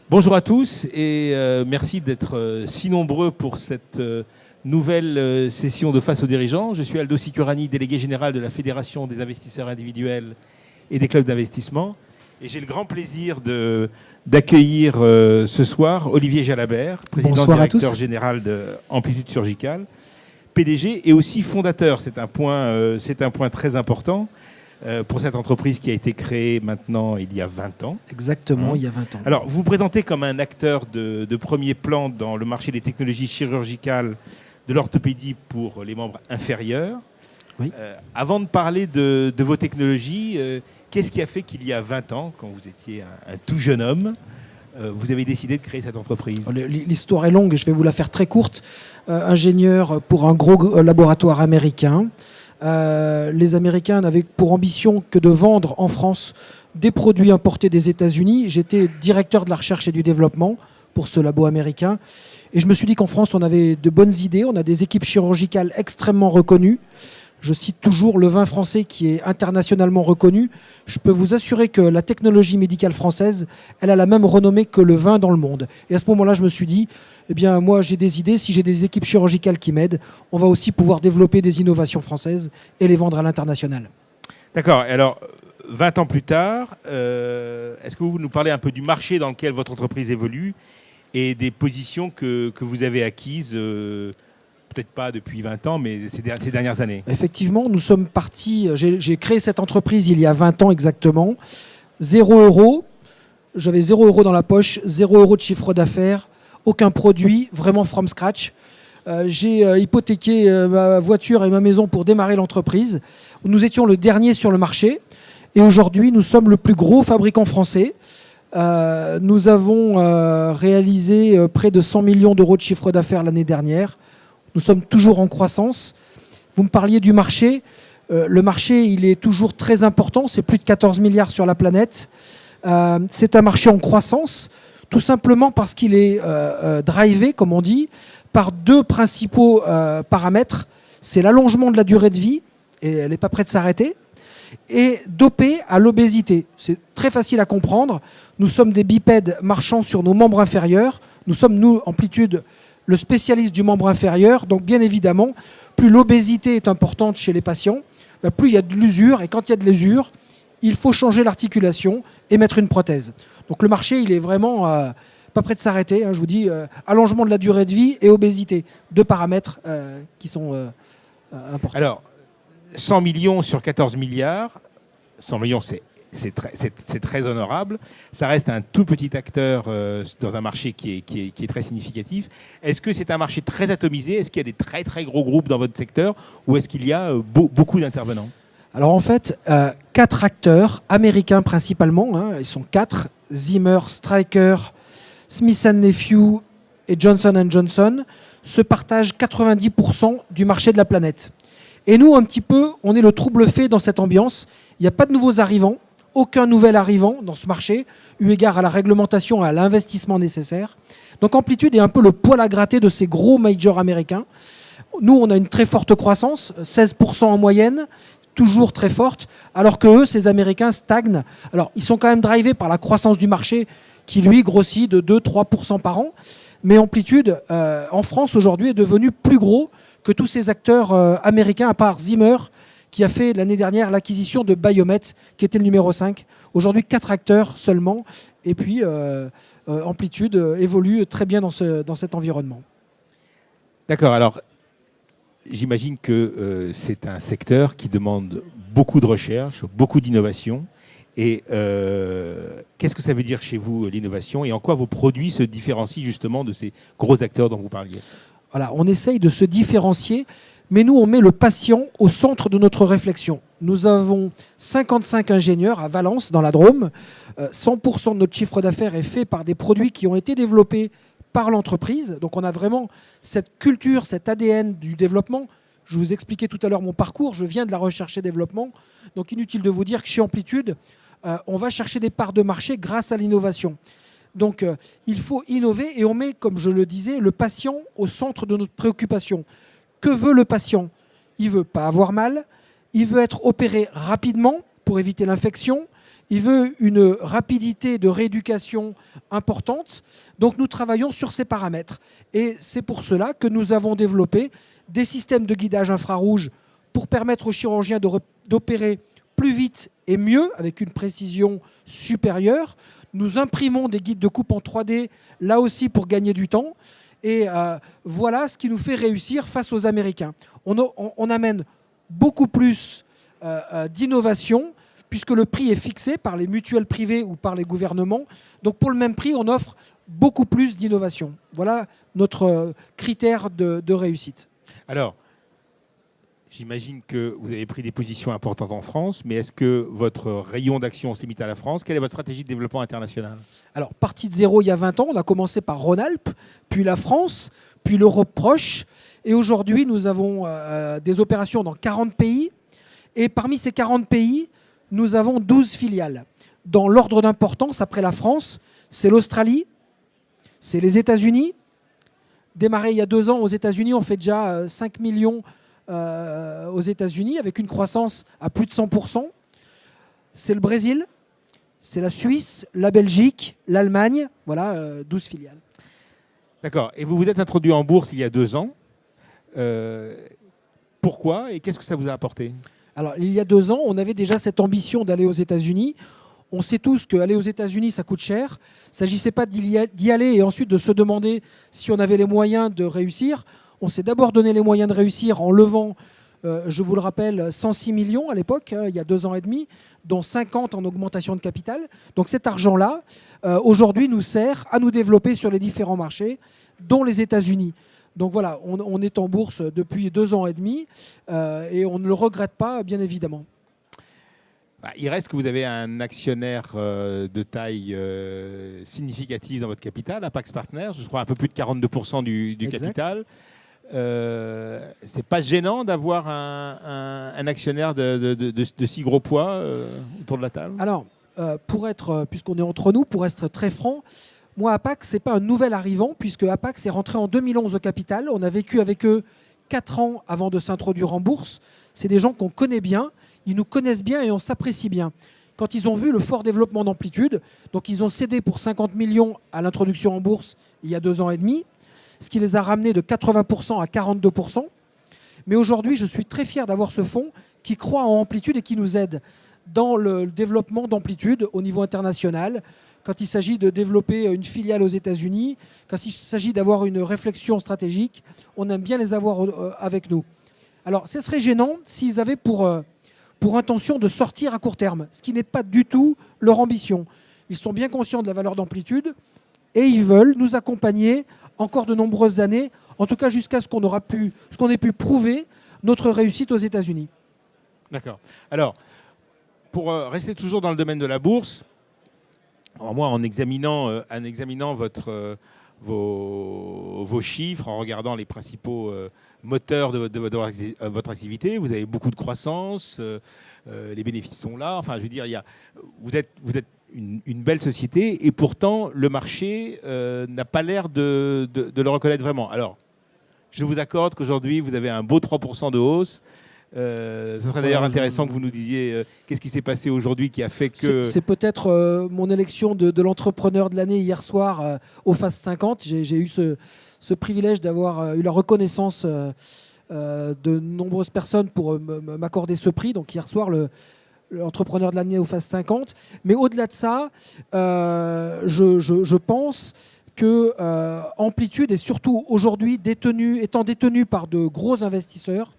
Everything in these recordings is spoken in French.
Bonjour à tous et merci d'être si nombreux pour cette nouvelle session de Face aux dirigeants. Je suis Aldo Sicurani, délégué général de la Fédération des investisseurs individuels et des clubs d'investissement. Et j'ai le grand plaisir d'accueillir ce soir Olivier Jalabert, président directeur général de Amplitude Surgicale, PDG et aussi fondateur. C'est un point très important. Pour cette entreprise qui a été créée maintenant il y a 20 ans. Exactement, il y a 20 ans. Alors, vous vous présentez comme un acteur de premier plan dans le marché des technologies chirurgicales de l'orthopédie pour les membres inférieurs. Oui. Avant de parler de vos technologies, qu'est-ce qui a fait qu'il y a 20 ans, quand vous étiez un tout jeune homme, vous avez décidé de créer cette entreprise? L'histoire est longue et je vais vous la faire très courte. Ingénieur pour un gros laboratoire américain. Les Américains n'avaient pour ambition que de vendre en France des produits importés des États-Unis. J'étais directeur de la recherche et du développement pour ce labo américain. Et je me suis dit qu'en France, on avait de bonnes idées. On a des équipes chirurgicales extrêmement reconnues. Je cite toujours le vin français qui est internationalement reconnu. Je peux vous assurer que la technologie médicale française, elle a la même renommée que le vin dans le monde. Et à ce moment-là, je me suis dit, eh bien, moi, j'ai des idées. Si j'ai des équipes chirurgicales qui m'aident, on va aussi pouvoir développer des innovations françaises et les vendre à l'international. D'accord. Alors, 20 ans plus tard, est-ce que vous nous parlez un peu du marché dans lequel votre entreprise évolue et des positions que vous avez acquises peut-être pas depuis 20 ans, mais ces dernières années? Effectivement, nous sommes partis. J'ai créé cette entreprise il y a 20 ans exactement. 0 €. J'avais 0 € dans la poche, 0 € de chiffre d'affaires, aucun produit, vraiment from scratch. J'ai hypothéqué ma voiture et ma maison pour démarrer l'entreprise. Nous étions le dernier sur le marché. Et aujourd'hui, nous sommes le plus gros fabricant français. Nous avons réalisé près de 100 millions d'euros de chiffre d'affaires l'année dernière. Nous sommes toujours en croissance. Vous me parliez du marché. Le marché, il est toujours très important. C'est plus de 14 milliards sur la planète. C'est un marché en croissance, tout simplement parce qu'il est drivé, comme on dit, par deux principaux paramètres. C'est l'allongement de la durée de vie, et elle n'est pas prête de s'arrêter, et dopé à l'obésité. C'est très facile à comprendre. Nous sommes des bipèdes marchant sur nos membres inférieurs. Nous sommes, nous, Amplitude, le spécialiste du membre inférieur. Donc, bien évidemment, plus l'obésité est importante chez les patients, plus il y a de l'usure. Et quand il y a de l'usure, il faut changer l'articulation et mettre une prothèse. Donc, le marché, il est vraiment pas prêt de s'arrêter. Je vous dis, allongement de la durée de vie et obésité. Deux paramètres qui sont importants. Alors, 100 millions sur 14 milliards, 100 millions, c'est très honorable. Ça reste un tout petit acteur dans un marché qui est très significatif. Est-ce que c'est un marché très atomisé? Est-ce qu'il y a des très très gros groupes dans votre secteur? Ou est-ce qu'il y a beaucoup d'intervenants? Alors en fait, 4 acteurs, américains principalement, ils sont 4, Zimmer, Stryker, Smith & Nephew et Johnson & Johnson, se partagent 90% du marché de la planète. Et nous, un petit peu, on est le trouble fait dans cette ambiance. Il n'y a pas de nouveaux arrivants, aucun nouvel arrivant dans ce marché, eu égard à la réglementation et à l'investissement nécessaire. Donc Amplitude est un peu le poil à gratter de ces gros majors américains. Nous, on a une très forte croissance, 16% en moyenne, toujours très forte, alors que eux, ces Américains, stagnent. Alors, ils sont quand même drivés par la croissance du marché qui, lui, grossit de 2-3% par an. Mais Amplitude, en France, aujourd'hui, est devenu plus gros que tous ces acteurs américains, à part Zimmer, qui a fait l'année dernière l'acquisition de Biomet, qui était le numéro 5. Aujourd'hui, 4 acteurs seulement. Et puis, Amplitude évolue très bien dans cet environnement. D'accord. Alors, j'imagine que c'est un secteur qui demande beaucoup de recherche, beaucoup d'innovation. Et qu'est-ce que ça veut dire chez vous, l'innovation? Et en quoi vos produits se différencient justement de ces gros acteurs dont vous parliez? Voilà, on essaye de se différencier, mais nous, on met le patient au centre de notre réflexion. Nous avons 55 ingénieurs à Valence, dans la Drôme. 100% de notre chiffre d'affaires est fait par des produits qui ont été développés par l'entreprise. Donc on a vraiment cette culture, cet ADN du développement. Je vous expliquais tout à l'heure mon parcours. Je viens de la recherche et développement. Donc inutile de vous dire que chez Amplitude, on va chercher des parts de marché grâce à l'innovation. Donc, il faut innover et on met, comme je le disais, le patient au centre de notre préoccupation. Que veut le patient? Il ne veut pas avoir mal, il veut être opéré rapidement pour éviter l'infection, il veut une rapidité de rééducation importante. Donc nous travaillons sur ces paramètres. Et c'est pour cela que nous avons développé des systèmes de guidage infrarouge pour permettre aux chirurgiens d'opérer plus vite et mieux, avec une précision supérieure. Nous imprimons des guides de coupe en 3D, là aussi pour gagner du temps. Et voilà ce qui nous fait réussir face aux Américains. On amène beaucoup plus d'innovation, puisque le prix est fixé par les mutuelles privées ou par les gouvernements. Donc pour le même prix, on offre beaucoup plus d'innovation. Voilà notre critère de réussite. Alors, j'imagine que vous avez pris des positions importantes en France, mais est-ce que votre rayon d'action s'est limité à la France? Quelle est votre stratégie de développement international? Alors, parti de zéro il y a 20 ans, on a commencé par Rhône-Alpes, puis la France, puis l'Europe proche. Et aujourd'hui, nous avons des opérations dans 40 pays. Et parmi ces 40 pays, nous avons 12 filiales. Dans l'ordre d'importance, après la France, c'est l'Australie, c'est les États-Unis. Démarré il y a 2 ans aux États-Unis, on fait déjà 5 millions aux États-Unis, avec une croissance à plus de 100%. C'est le Brésil, c'est la Suisse, la Belgique, l'Allemagne, voilà, 12 filiales. D'accord. Et vous vous êtes introduit en bourse il y a 2 ans. Pourquoi et qu'est-ce que ça vous a apporté? Alors, il y a 2 ans, on avait déjà cette ambition d'aller aux États-Unis. On sait tous qu'aller aux États-Unis, ça coûte cher. Il ne s'agissait pas d'y aller et ensuite de se demander si on avait les moyens de réussir. On s'est d'abord donné les moyens de réussir en levant, je vous le rappelle, 106 millions à l'époque, il y a 2 ans et demi, dont 50 en augmentation de capital. Donc cet argent-là, aujourd'hui, nous sert à nous développer sur les différents marchés, dont les États-Unis. Donc voilà, on est en bourse depuis 2 ans et demi et on ne le regrette pas, bien évidemment. Il reste que vous avez un actionnaire de taille significative dans votre capital, Apax Partners, je crois un peu plus de 42% du capital. C'est pas gênant d'avoir un actionnaire de si gros poids autour de la table? Alors, puisqu'on est entre nous, pour être très franc, moi, Apax, ce n'est pas un nouvel arrivant, puisque Apax est rentré en 2011 au capital. On a vécu avec eux 4 ans avant de s'introduire en bourse. C'est des gens qu'on connaît bien, ils nous connaissent bien et on s'apprécie bien. Quand ils ont vu le fort développement d'Amplitude, donc ils ont cédé pour 50 millions à l'introduction en bourse il y a 2 ans et demi, ce qui les a ramenés de 80% à 42%. Mais aujourd'hui, je suis très fier d'avoir ce fonds qui croit en Amplitude et qui nous aide dans le développement d'Amplitude au niveau international, quand il s'agit de développer une filiale aux États-Unis, quand il s'agit d'avoir une réflexion stratégique, on aime bien les avoir avec nous. Alors, ce serait gênant s'ils avaient pour intention de sortir à court terme, ce qui n'est pas du tout leur ambition. Ils sont bien conscients de la valeur d'Amplitude et ils veulent nous accompagner encore de nombreuses années, en tout cas jusqu'à ce qu'on ait pu prouver notre réussite aux États-Unis. D'accord. Alors, pour rester toujours dans le domaine de la bourse, alors moi, en examinant vos chiffres, en regardant les principaux moteurs de votre activité, vous avez beaucoup de croissance, les bénéfices sont là. Enfin, je veux dire, vous êtes une belle société et pourtant le marché n'a pas l'air de le reconnaître vraiment. Alors, je vous accorde qu'aujourd'hui, vous avez un beau 3% de hausse. Ce serait d'ailleurs intéressant que vous nous disiez qu'est-ce qui s'est passé aujourd'hui qui a fait que... C'est peut-être mon élection de l'entrepreneur de l'année hier soir au FAST 50. J'ai eu ce privilège d'avoir eu la reconnaissance de nombreuses personnes pour m'accorder ce prix. Donc hier soir, l'entrepreneur de l'année au FAST 50. Mais au-delà de ça, je pense que Amplitude est surtout aujourd'hui étant détenu par de gros investisseurs.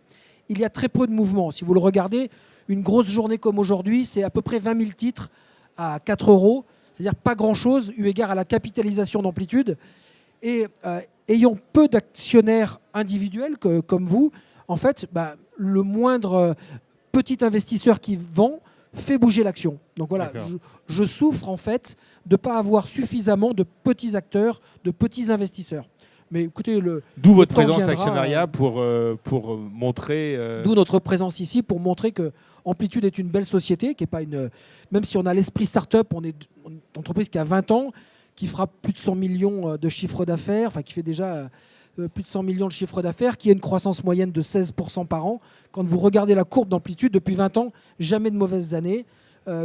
Il y a très peu de mouvements. Si vous le regardez, une grosse journée comme aujourd'hui, c'est à peu près 20 000 titres à 4 €. C'est-à-dire pas grand-chose eu égard à la capitalisation d'Amplitude. Et ayant peu d'actionnaires individuels comme vous, en fait, le moindre petit investisseur qui vend fait bouger l'action. Donc voilà, je souffre en fait de ne pas avoir suffisamment de petits acteurs, de petits investisseurs. Mais écoutez, d'où votre présence actionnariat pour montrer... D'où notre présence ici pour montrer que Amplitude est une belle société, qui est pas une... Même si on a l'esprit start-up, on est une entreprise qui a 20 ans, qui fera plus de 100 millions de chiffre d'affaires, enfin qui fait déjà plus de 100 millions de chiffre d'affaires, qui a une croissance moyenne de 16% par an. Quand vous regardez la courbe d'Amplitude, depuis 20 ans, jamais de mauvaises années.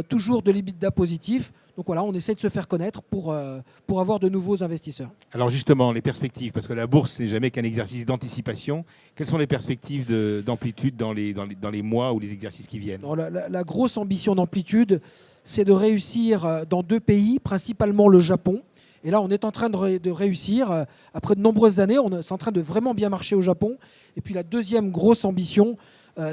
toujours de l'EBITDA positif. Donc voilà, on essaie de se faire connaître pour avoir de nouveaux investisseurs. Alors justement, les perspectives, parce que la bourse, c'est jamais qu'un exercice d'anticipation. Quelles sont les perspectives d'amplitude dans les mois ou les exercices qui viennent? Alors, la grosse ambition d'amplitude, c'est de réussir dans 2 pays, principalement le Japon. Et là, on est en train de réussir. Après de nombreuses années, c'est en train de vraiment bien marcher au Japon. Et puis la deuxième grosse ambition,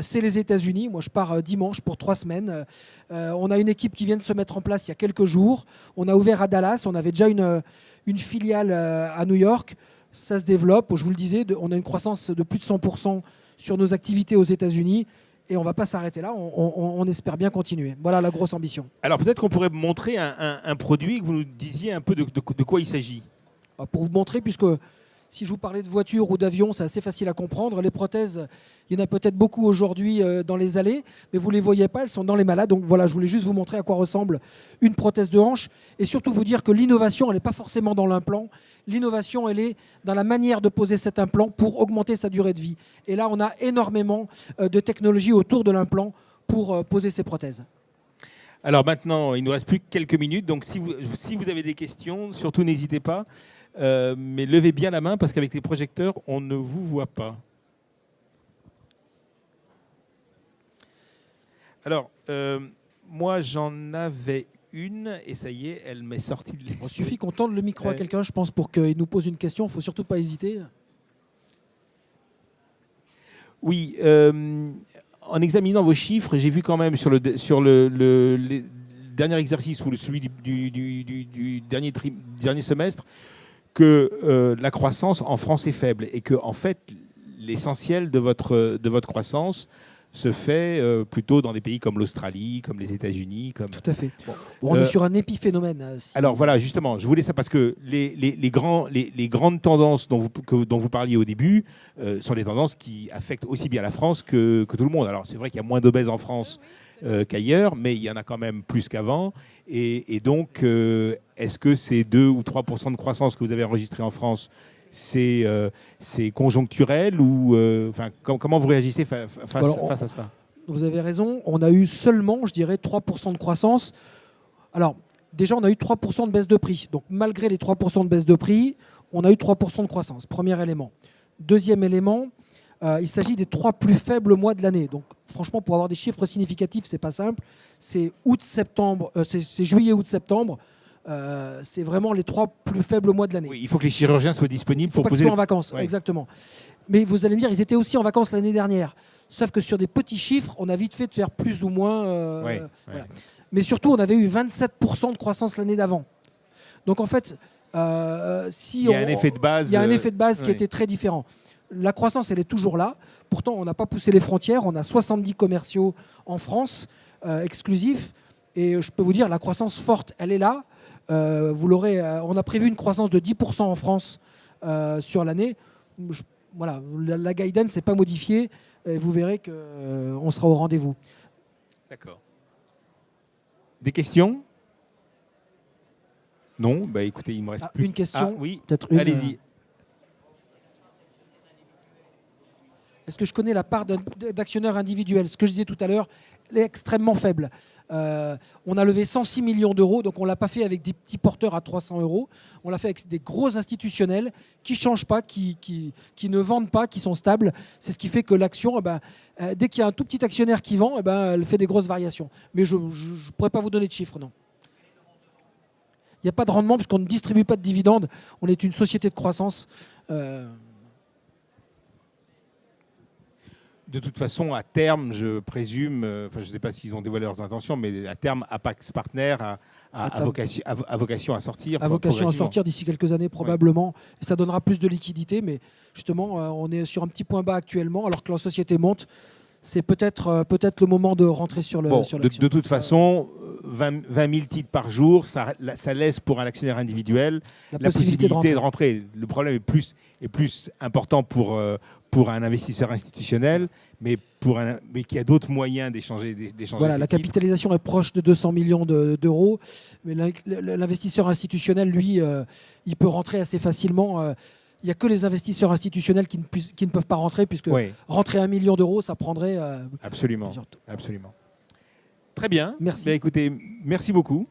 c'est les États-Unis. Moi, je pars dimanche pour 3 semaines. On a une équipe qui vient de se mettre en place il y a quelques jours. On a ouvert à Dallas. On avait déjà une filiale à New York. Ça se développe. Je vous le disais, on a une croissance de plus de 100% sur nos activités aux États-Unis. Et on ne va pas s'arrêter là. On espère bien continuer. Voilà la grosse ambition. Alors peut-être qu'on pourrait montrer un produit, que vous nous disiez un peu de quoi il s'agit. Pour vous montrer, puisque si je vous parlais de voiture ou d'avion, c'est assez facile à comprendre. Les prothèses, il y en a peut-être beaucoup aujourd'hui dans les allées, mais vous ne les voyez pas, elles sont dans les malades. Donc voilà, je voulais juste vous montrer à quoi ressemble une prothèse de hanche et surtout vous dire que l'innovation, elle n'est pas forcément dans l'implant. L'innovation, elle est dans la manière de poser cet implant pour augmenter sa durée de vie. Et là, on a énormément de technologies autour de l'implant pour poser ces prothèses. Alors maintenant, il ne nous reste plus que quelques minutes, donc si vous avez des questions, surtout n'hésitez pas, mais levez bien la main parce qu'avec les projecteurs, on ne vous voit pas. Alors, moi j'en avais une et ça y est, elle m'est sortie de l'esprit. Il suffit qu'on tende le micro à quelqu'un, je pense, pour qu'il nous pose une question. Il ne faut surtout pas hésiter. Oui, en examinant vos chiffres, j'ai vu quand même sur le dernier exercice ou celui du dernier semestre que la croissance en France est faible et que en fait l'essentiel de votre croissance se fait plutôt dans des pays comme l'Australie, comme les États-Unis. Tout à fait. Bon, on est sur un épiphénomène. Alors voilà, justement, je voulais ça parce que les grandes tendances dont vous parliez au début sont des tendances qui affectent aussi bien la France que tout le monde. Alors c'est vrai qu'il y a moins d'obèses en France qu'ailleurs, mais il y en a quand même plus qu'avant. Et donc, est-ce que ces 2 ou 3% de croissance que vous avez enregistré en France, c'est conjoncturel ou comment vous réagissez face à cela? Vous avez raison, on a eu seulement, je dirais, 3% de croissance. Alors, déjà, on a eu 3% de baisse de prix. Donc, malgré les 3% de baisse de prix, on a eu 3% de croissance. Premier élément. Deuxième élément, il s'agit des 3 plus faibles mois de l'année. Donc, franchement, pour avoir des chiffres significatifs, c'est pas simple. C'est juillet, août, septembre. C'est vraiment les 3 plus faibles mois de l'année. Oui, il faut que les chirurgiens soient disponibles pour poser. Ils soient en vacances, ouais. Exactement. Mais vous allez me dire, ils étaient aussi en vacances l'année dernière. Sauf que sur des petits chiffres, on a vite fait de faire plus ou moins. Voilà. Mais surtout, on avait eu 27% de croissance l'année d'avant. Donc en fait, il y a un effet de base qui était très différent. La croissance, elle est toujours là. Pourtant, on n'a pas poussé les frontières. On a 70 commerciaux en France, exclusifs. Et je peux vous dire, la croissance forte, elle est là. On a prévu une croissance de 10% en France sur l'année. Voilà, la guidance n'est pas modifiée. Et vous verrez qu'on sera au rendez-vous. D'accord. Des questions? Non, bah écoutez, il me reste plus. Une question. Oui, peut-être allez-y. Est-ce que je connais la part d'actionnaires individuels? Ce que je disais tout à l'heure, elle est extrêmement faible. On a levé 106 millions d'euros, donc on ne l'a pas fait avec des petits porteurs à 300 euros. On l'a fait avec des gros institutionnels qui ne changent pas, qui ne vendent pas, qui sont stables. C'est ce qui fait que l'action, dès qu'il y a un tout petit actionnaire qui vend, elle fait des grosses variations. Mais je ne pourrais pas vous donner de chiffres, non. Il n'y a pas de rendement puisqu'on ne distribue pas de dividendes. On est une société de croissance. De toute façon, à terme, je présume, je ne sais pas s'ils ont dévoilé leurs intentions, mais à terme, Apax Partner a vocation à sortir. A vocation à sortir d'ici quelques années probablement. Oui. Et ça donnera plus de liquidité, mais justement, on est sur un petit point bas actuellement, alors que la société monte. C'est peut-être le moment de rentrer sur l'action. De toute façon, 20 000 titres par jour, ça laisse pour un actionnaire individuel la possibilité de rentrer. Le problème est plus important pour un investisseur institutionnel, mais qui a d'autres moyens d'échanger. Voilà, la capitalisation est proche de 200 millions d'euros, mais l'investisseur institutionnel, lui, il peut rentrer assez facilement. Il n'y a que les investisseurs institutionnels qui ne peuvent pas rentrer, puisque rentrer 1 million d'euros, ça prendrait... Absolument. Très bien. Merci. Écoutez, merci beaucoup.